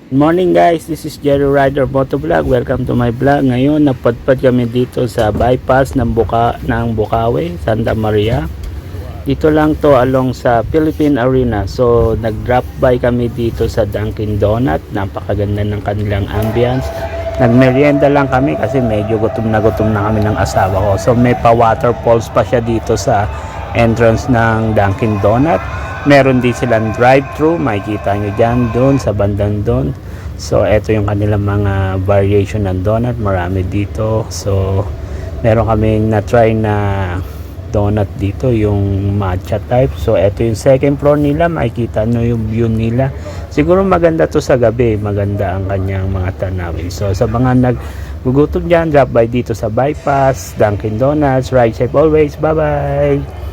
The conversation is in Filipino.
Morning guys, this is Jerry Rider Motovlog. Welcome to my vlog. Ngayon napadpad kami dito sa bypass ng Bukawi, Santa Maria. Dito lang to along sa Philippine Arena. So nag-drop by kami dito sa Dunkin Donut. Napakaganda ng kanilang ambience. Nagmerienda lang kami kasi medyo gutom na kami ng asawa ko. So may pa-waterfalls pa siya dito sa entrance ng Dunkin Donut. Meron din silang drive-thru, makikita nyo dyan doon sa bandang doon. So eto yung kanilang mga variation ng donut, marami dito. So meron kaming na-try na donut dito, yung matcha type. So eto yung second floor nila, makikita nyo yung view nila. Siguro maganda to sa gabi, maganda ang kanyang mga tanawin. So sa mga naggugutom dyan, drop by dito sa bypass, Dunkin Donuts, ride safe always, bye bye!